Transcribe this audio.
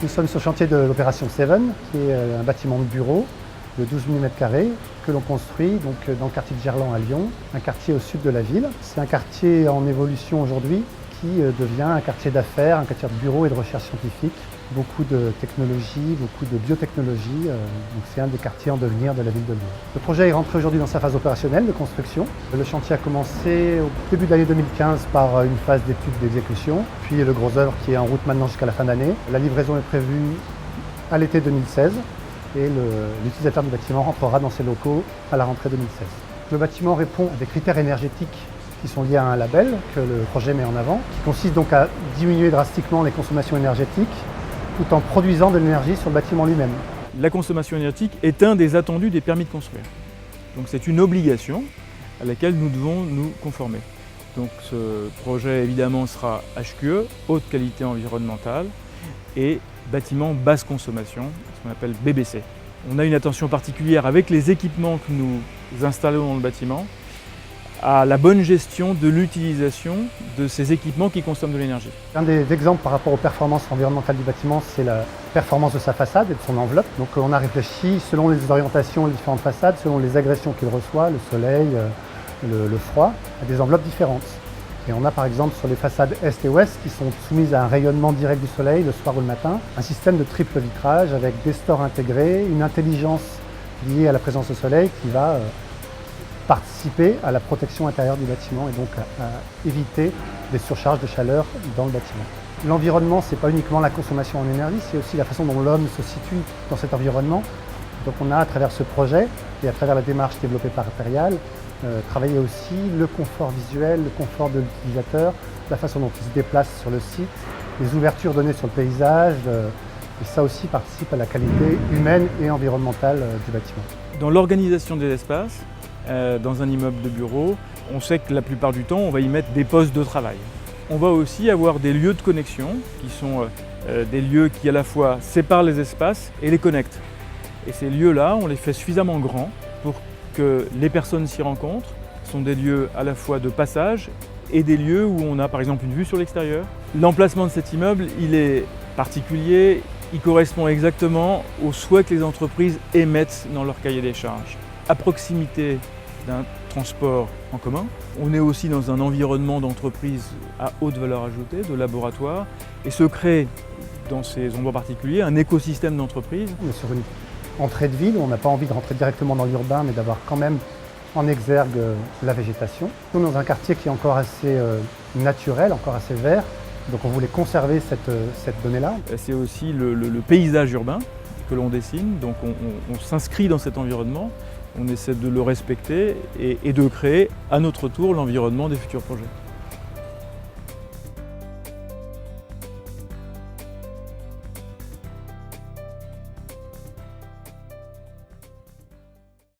Nous sommes sur le chantier de l'opération Seven, qui est un bâtiment de bureau de 12 000 m² que l'on construit dans le quartier de Gerland à Lyon, un quartier au sud de la ville. C'est un quartier en évolution aujourd'hui qui devient un quartier d'affaires, un quartier de bureau et de recherche scientifique. Beaucoup de technologie, beaucoup de biotechnologie, donc c'est un des quartiers en devenir de la ville de Lyon. Le projet est rentré aujourd'hui dans sa phase opérationnelle de construction. Le chantier a commencé au début de l'année 2015 par une phase d'étude d'exécution, puis le gros œuvre qui est en route maintenant jusqu'à la fin d'année. La livraison est prévue à l'été 2016 et l'utilisateur du bâtiment rentrera dans ses locaux à la rentrée 2016. Le bâtiment répond à des critères énergétiques qui sont liés à un label que le projet met en avant, qui consiste donc à diminuer drastiquement les consommations énergétiques tout en produisant de l'énergie sur le bâtiment lui-même. La consommation énergétique est un des attendus des permis de construire. Donc c'est une obligation à laquelle nous devons nous conformer. Donc ce projet évidemment sera HQE, haute qualité environnementale, et bâtiment basse consommation, ce qu'on appelle BBC. On a une attention particulière avec les équipements que nous installons dans le bâtiment à la bonne gestion de l'utilisation de ces équipements qui consomment de l'énergie. Un des exemples par rapport aux performances environnementales du bâtiment, c'est la performance de sa façade et de son enveloppe. Donc on a réfléchi selon les orientations des différentes façades, selon les agressions qu'il reçoit, le soleil, le froid, à des enveloppes différentes. Et on a par exemple sur les façades est et ouest qui sont soumises à un rayonnement direct du soleil le soir ou le matin, un système de triple vitrage avec des stores intégrés, une intelligence liée à la présence du soleil qui va participer à la protection intérieure du bâtiment et donc à éviter des surcharges de chaleur dans le bâtiment. L'environnement, ce n'est pas uniquement la consommation en énergie, c'est aussi la façon dont l'homme se situe dans cet environnement. Donc on a à travers ce projet et à travers la démarche développée par Imperial, travaillé aussi le confort visuel, le confort de l'utilisateur, la façon dont il se déplace sur le site, les ouvertures données sur le paysage, et ça aussi participe à la qualité humaine et environnementale du bâtiment. Dans l'organisation des espaces, dans un immeuble de bureau, on sait que la plupart du temps, on va y mettre des postes de travail. On va aussi avoir des lieux de connexion qui sont des lieux qui à la fois séparent les espaces et les connectent. Et ces lieux-là, on les fait suffisamment grands pour que les personnes s'y rencontrent. Ce sont des lieux à la fois de passage et des lieux où on a par exemple une vue sur l'extérieur. L'emplacement de cet immeuble, il est particulier, il correspond exactement aux souhaits que les entreprises émettent dans leur cahier des charges. À proximité d'un transport en commun. On est aussi dans un environnement d'entreprise à haute valeur ajoutée, de laboratoire, et se crée dans ces endroits particuliers un écosystème d'entreprise. On est sur une entrée de ville où on n'a pas envie de rentrer directement dans l'urbain, mais d'avoir quand même en exergue la végétation. Nous, dans un quartier qui est encore assez naturel, encore assez vert, donc on voulait conserver cette donnée-là. C'est aussi le paysage urbain que l'on dessine, donc on s'inscrit dans cet environnement. On essaie de le respecter et de créer à notre tour l'environnement des futurs projets.